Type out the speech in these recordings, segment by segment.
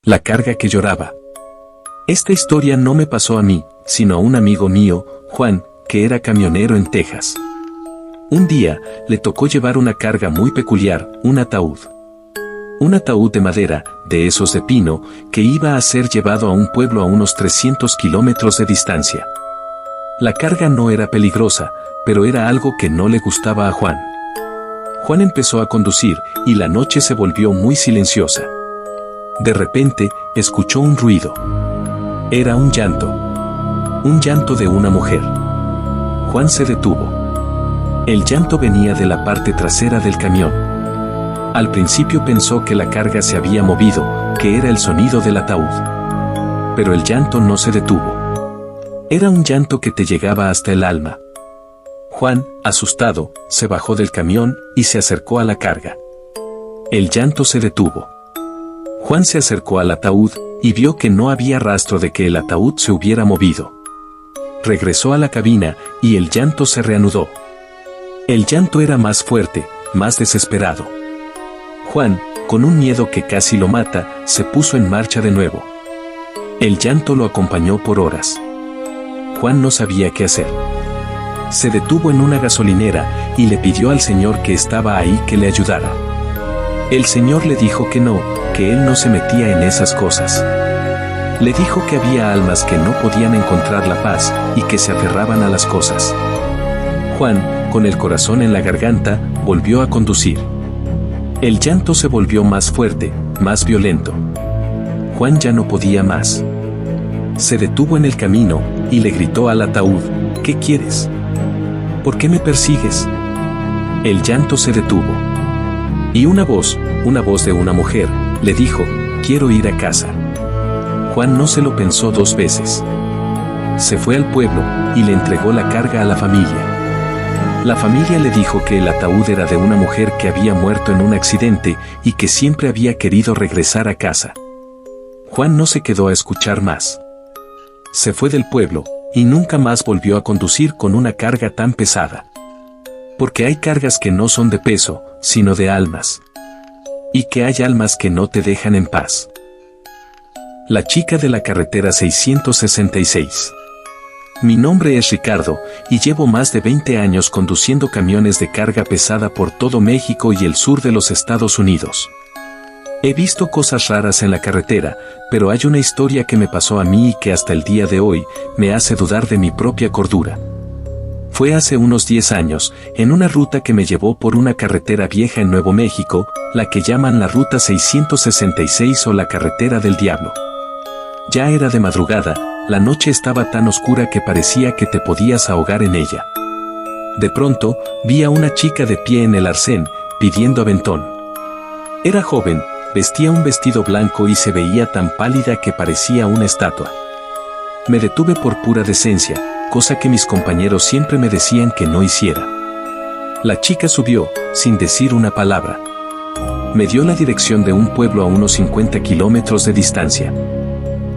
La carga que lloraba. Esta historia no me pasó a mí, sino a un amigo mío, Juan, que era camionero en Texas. Un día, le tocó llevar una carga muy peculiar, un ataúd. Un ataúd de madera, de esos de pino, que iba a ser llevado a un pueblo a unos 300 kilómetros de distancia. La carga no era peligrosa, pero era algo que no le gustaba a Juan. Juan empezó a conducir, y la noche se volvió muy silenciosa. De repente, escuchó un ruido. Era un llanto de una mujer. Juan se detuvo. El llanto venía de la parte trasera del camión. Al principio pensó que la carga se había movido, que era el sonido del ataúd. Pero el llanto no se detuvo. Era un llanto que te llegaba hasta el alma. Juan, asustado, se bajó del camión y se acercó a la carga. El llanto se detuvo. Juan se acercó al ataúd y vio que no había rastro de que el ataúd se hubiera movido. Regresó a la cabina y el llanto se reanudó. El llanto era más fuerte, más desesperado. Juan, con un miedo que casi lo mata, se puso en marcha de nuevo. El llanto lo acompañó por horas. Juan no sabía qué hacer. Se detuvo en una gasolinera y le pidió al señor que estaba ahí que le ayudara. El señor le dijo que no, que él no se metía en esas cosas. Le dijo que había almas que no podían encontrar la paz y que se aferraban a las cosas. Juan, con el corazón en la garganta, volvió a conducir. El llanto se volvió más fuerte, más violento. Juan ya no podía más. Se detuvo en el camino y le gritó al ataúd: ¿qué quieres? ¿Por qué me persigues? El llanto se detuvo. Y una voz de una mujer, le dijo: quiero ir a casa. Juan no se lo pensó dos veces. Se fue al pueblo y le entregó la carga a la familia. La familia le dijo que el ataúd era de una mujer que había muerto en un accidente y que siempre había querido regresar a casa. Juan no se quedó a escuchar más. Se fue del pueblo y nunca más volvió a conducir con una carga tan pesada. Porque hay cargas que no son de peso, sino de almas. Y que hay almas que no te dejan en paz. La chica de la carretera 666. Mi nombre es Ricardo, y llevo más de 20 años conduciendo camiones de carga pesada por todo México y el sur de los Estados Unidos. He visto cosas raras en la carretera, pero hay una historia que me pasó a mí y que hasta el día de hoy me hace dudar de mi propia cordura. Fue hace unos 10 años, en una ruta que me llevó por una carretera vieja en Nuevo México, la que llaman la Ruta 666 o la Carretera del Diablo. Ya era de madrugada, la noche estaba tan oscura que parecía que te podías ahogar en ella. De pronto, vi a una chica de pie en el arcén, pidiendo aventón. Era joven, vestía un vestido blanco y se veía tan pálida que parecía una estatua. Me detuve por pura decencia, cosa que mis compañeros siempre me decían que no hiciera. La chica subió, sin decir una palabra. Me dio la dirección de un pueblo a unos 50 kilómetros de distancia.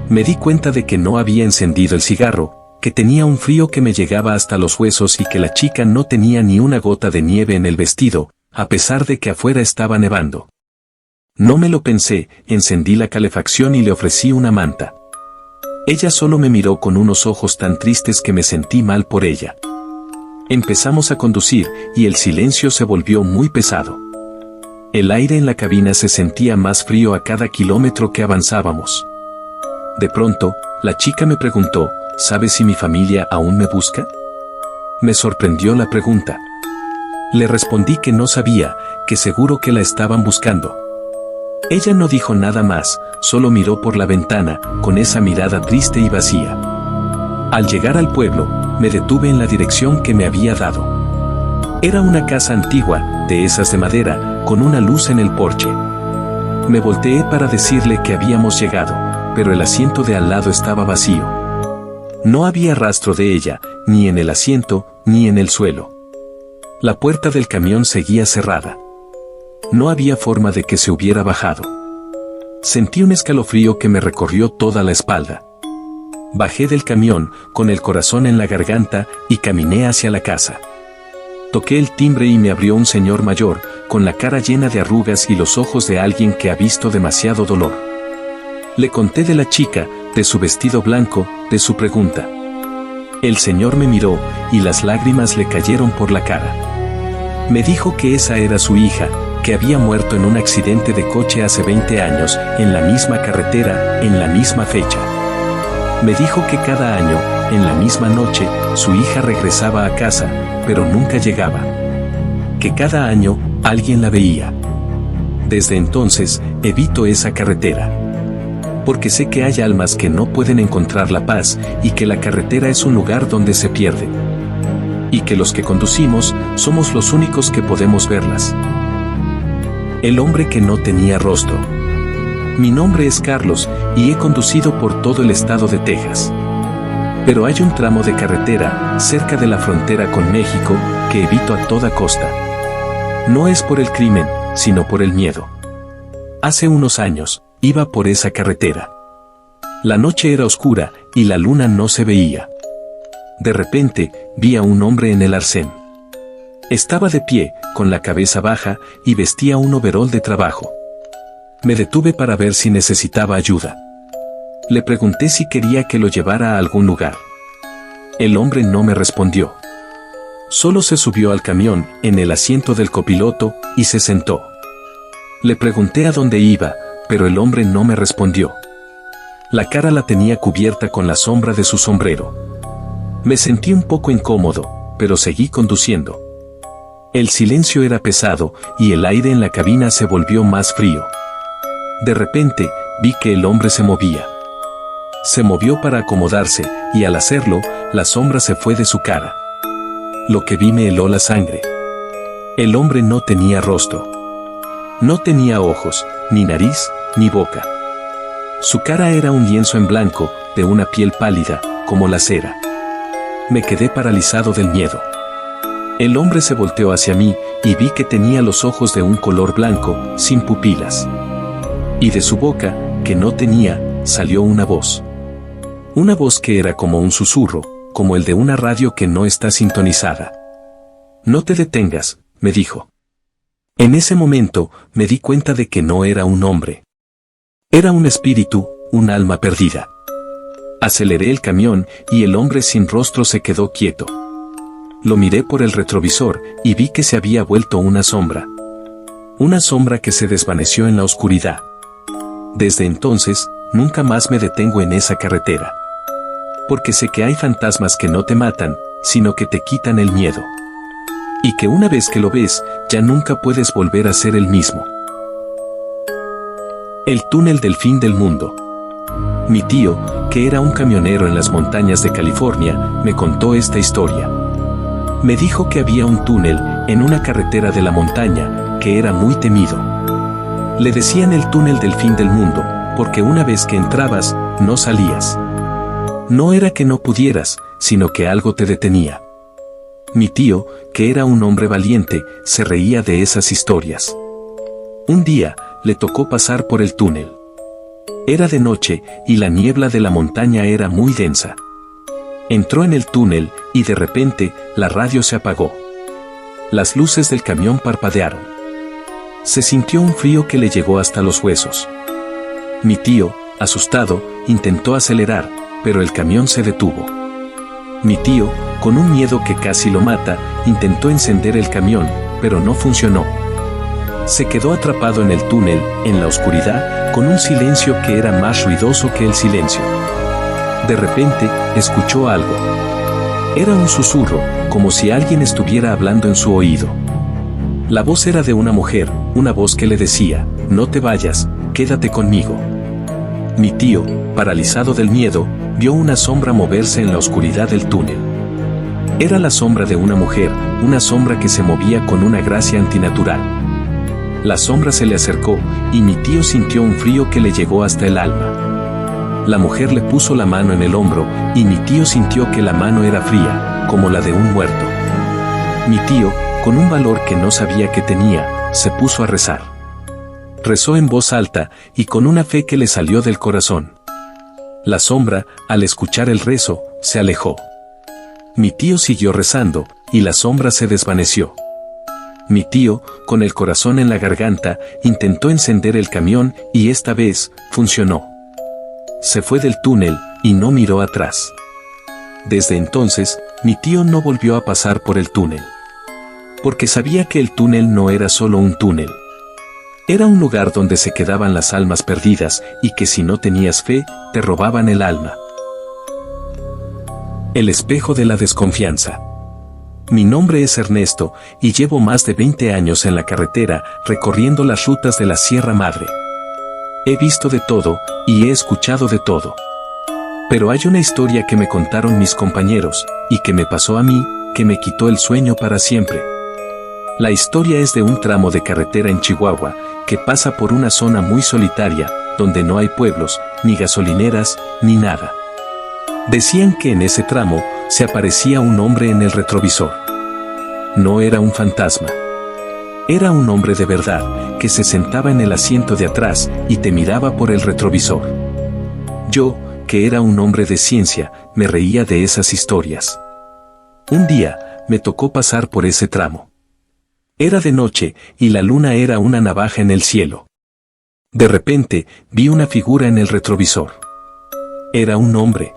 Me di cuenta de que no había encendido el cigarro, que tenía un frío que me llegaba hasta los huesos y que la chica no tenía ni una gota de nieve en el vestido, a pesar de que afuera estaba nevando. No me lo pensé, encendí la calefacción y le ofrecí una manta. Ella solo me miró con unos ojos tan tristes que me sentí mal por ella. Empezamos a conducir y el silencio se volvió muy pesado. El aire en la cabina se sentía más frío a cada kilómetro que avanzábamos. De pronto, la chica me preguntó: ¿sabes si mi familia aún me busca? Me sorprendió la pregunta. Le respondí que no sabía, que seguro que la estaban buscando. Ella no dijo nada más, solo miró por la ventana, con esa mirada triste y vacía. Al llegar al pueblo, me detuve en la dirección que me había dado. Era una casa antigua, de esas de madera, con una luz en el porche. Me volteé para decirle que habíamos llegado, pero el asiento de al lado estaba vacío. No había rastro de ella, ni en el asiento, ni en el suelo. La puerta del camión seguía cerrada. No había forma de que se hubiera bajado. Sentí un escalofrío que me recorrió toda la espalda. Bajé del camión, con el corazón en la garganta, y caminé hacia la casa. Toqué el timbre y me abrió un señor mayor, con la cara llena de arrugas y los ojos de alguien que ha visto demasiado dolor. Le conté de la chica, de su vestido blanco, de su pregunta. El señor me miró, y las lágrimas le cayeron por la cara. Me dijo que esa era su hija, que había muerto en un accidente de coche hace 20 años, en la misma carretera, en la misma fecha. Me dijo que cada año, en la misma noche, su hija regresaba a casa, pero nunca llegaba. Que cada año, alguien la veía. Desde entonces, evito esa carretera. Porque sé que hay almas que no pueden encontrar la paz, y que la carretera es un lugar donde se pierden. Y que los que conducimos, somos los únicos que podemos verlas. El hombre que no tenía rostro. Mi nombre es Carlos, y he conducido por todo el estado de Texas. Pero hay un tramo de carretera, cerca de la frontera con México, que evito a toda costa. No es por el crimen, sino por el miedo. Hace unos años, iba por esa carretera. La noche era oscura, y la luna no se veía. De repente, vi a un hombre en el arcén. Estaba de pie, con la cabeza baja, y vestía un overol de trabajo. Me detuve para ver si necesitaba ayuda. Le pregunté si quería que lo llevara a algún lugar. El hombre no me respondió. Solo se subió al camión, en el asiento del copiloto, y se sentó. Le pregunté a dónde iba, pero el hombre no me respondió. La cara la tenía cubierta con la sombra de su sombrero. Me sentí un poco incómodo, pero seguí conduciendo. El silencio era pesado, y el aire en la cabina se volvió más frío. De repente, vi que el hombre se movía. Se movió para acomodarse, y al hacerlo, la sombra se fue de su cara. Lo que vi me heló la sangre. El hombre no tenía rostro. No tenía ojos, ni nariz, ni boca. Su cara era un lienzo en blanco, de una piel pálida, como la cera. Me quedé paralizado del miedo. El hombre se volteó hacia mí, y vi que tenía los ojos de un color blanco, sin pupilas. Y de su boca, que no tenía, salió una voz. Una voz que era como un susurro, como el de una radio que no está sintonizada. No te detengas, me dijo. En ese momento, me di cuenta de que no era un hombre. Era un espíritu, un alma perdida. Aceleré el camión, y el hombre sin rostro se quedó quieto. Lo miré por el retrovisor, y vi que se había vuelto una sombra. Una sombra que se desvaneció en la oscuridad. Desde entonces, nunca más me detengo en esa carretera. Porque sé que hay fantasmas que no te matan, sino que te quitan el miedo. Y que una vez que lo ves, ya nunca puedes volver a ser el mismo. El túnel del fin del mundo. Mi tío, que era un camionero en las montañas de California, me contó esta historia. Me dijo que había un túnel, en una carretera de la montaña, que era muy temido. Le decían el túnel del fin del mundo, porque una vez que entrabas, no salías. No era que no pudieras, sino que algo te detenía. Mi tío, que era un hombre valiente, se reía de esas historias. Un día, le tocó pasar por el túnel. Era de noche, y la niebla de la montaña era muy densa. Entró en el túnel, y de repente, la radio se apagó. Las luces del camión parpadearon. Se sintió un frío que le llegó hasta los huesos. Mi tío, asustado, intentó acelerar, pero el camión se detuvo. Mi tío, con un miedo que casi lo mata, intentó encender el camión, pero no funcionó. Se quedó atrapado en el túnel, en la oscuridad, con un silencio que era más ruidoso que el silencio. De repente, escuchó algo. Era un susurro, como si alguien estuviera hablando en su oído. La voz era de una mujer, una voz que le decía, «No te vayas, quédate conmigo». Mi tío, paralizado del miedo, vio una sombra moverse en la oscuridad del túnel. Era la sombra de una mujer, una sombra que se movía con una gracia antinatural. La sombra se le acercó, y mi tío sintió un frío que le llegó hasta el alma. La mujer le puso la mano en el hombro, y mi tío sintió que la mano era fría, como la de un muerto. Mi tío, con un valor que no sabía que tenía, se puso a rezar. Rezó en voz alta, y con una fe que le salió del corazón. La sombra, al escuchar el rezo, se alejó. Mi tío siguió rezando, y la sombra se desvaneció. Mi tío, con el corazón en la garganta, intentó encender el camión, y esta vez, funcionó. se fue del túnel y no miró atrás. Desde entonces, mi tío no volvió a pasar por el túnel. Porque sabía que el túnel no era solo un túnel. Era un lugar donde se quedaban las almas perdidas y que si no tenías fe, te robaban el alma. El espejo de la desconfianza. Mi nombre es Ernesto y llevo más de 20 años en la carretera recorriendo las rutas de la Sierra Madre. He visto de todo y he escuchado de todo. Pero hay una historia que me contaron mis compañeros y que me pasó a mí, que me quitó el sueño para siempre. La historia es de un tramo de carretera en Chihuahua que pasa por una zona muy solitaria, donde no hay pueblos, ni gasolineras, ni nada. Decían que en ese tramo se aparecía un hombre en el retrovisor. No era un fantasma. Era un hombre de verdad, que se sentaba en el asiento de atrás y te miraba por el retrovisor. Yo, que era un hombre de ciencia, me reía de esas historias. Un día, me tocó pasar por ese tramo. Era de noche y la luna era una navaja en el cielo. De repente, vi una figura en el retrovisor. Era un hombre.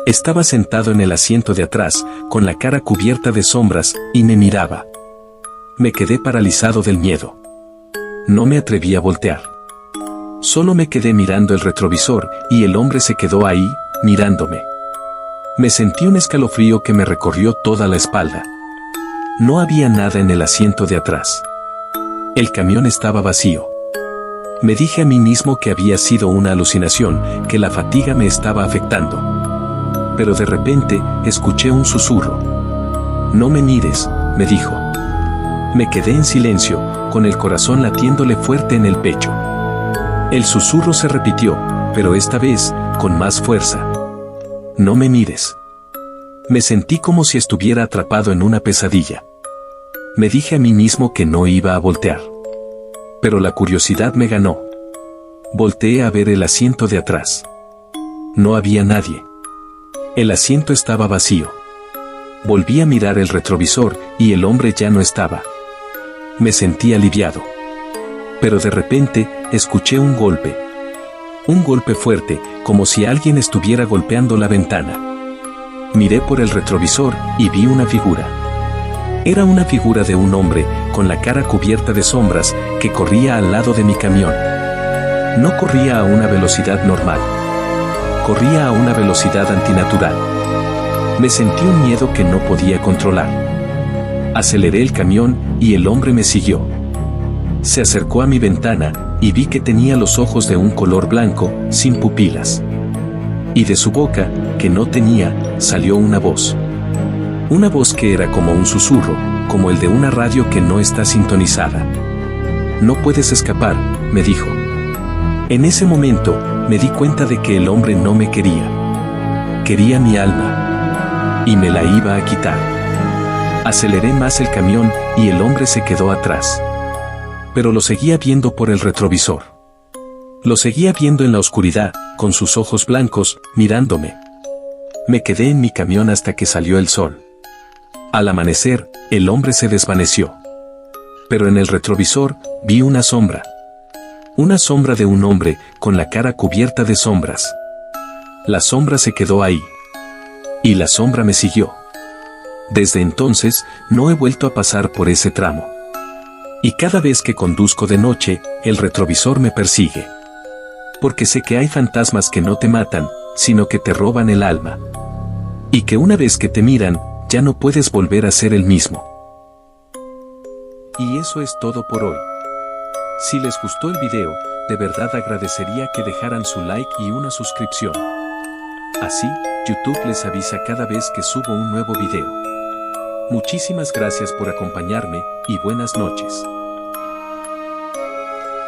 Estaba sentado en el asiento de atrás, con la cara cubierta de sombras, y me miraba. Me quedé paralizado del miedo. No me atreví a voltear. Solo me quedé mirando el retrovisor, y el hombre se quedó ahí, mirándome. Me sentí un escalofrío que me recorrió toda la espalda. No había nada en el asiento de atrás. El camión estaba vacío. Me dije a mí mismo que había sido una alucinación, que la fatiga me estaba afectando. Pero de repente, escuché un susurro. No me mires, me dijo. Me quedé en silencio, con el corazón latiéndole fuerte en el pecho. El susurro se repitió, pero esta vez, con más fuerza. No me mires. Me sentí como si estuviera atrapado en una pesadilla. Me dije a mí mismo que no iba a voltear. Pero la curiosidad me ganó. Volteé a ver el asiento de atrás. No había nadie. El asiento estaba vacío. Volví a mirar el retrovisor y el hombre ya no estaba. Me sentí aliviado. Pero de repente, escuché un golpe. Un golpe fuerte, como si alguien estuviera golpeando la ventana. Miré por el retrovisor y vi una figura. Era una figura de un hombre, con la cara cubierta de sombras, que corría al lado de mi camión. No corría a una velocidad normal. Corría a una velocidad antinatural. Me sentí un miedo que no podía controlar. Aceleré el camión y el hombre me siguió. Se acercó a mi ventana y vi que tenía los ojos de un color blanco, sin pupilas. Y de su boca, que no tenía, salió una voz. Una voz que era como un susurro, como el de una radio que no está sintonizada. No puedes escapar, me dijo. En ese momento, me di cuenta de que el hombre no me quería. Quería mi alma. Y me la iba a quitar. Aceleré más el camión y el hombre se quedó atrás. Pero lo seguía viendo por el retrovisor. Lo seguía viendo en la oscuridad, con sus ojos blancos, mirándome. Me quedé en mi camión hasta que salió el sol. Al amanecer, el hombre se desvaneció. Pero en el retrovisor, vi una sombra. Una sombra de un hombre, con la cara cubierta de sombras. La sombra se quedó ahí. Y la sombra me siguió. Desde entonces, no he vuelto a pasar por ese tramo. Y cada vez que conduzco de noche, el retrovisor me persigue. Porque sé que hay fantasmas que no te matan, sino que te roban el alma. Y que una vez que te miran, ya no puedes volver a ser el mismo. Y eso es todo por hoy. Si les gustó el video, de verdad agradecería que dejaran su like y una suscripción. Así, YouTube les avisa cada vez que subo un nuevo video. Muchísimas gracias por acompañarme, y buenas noches.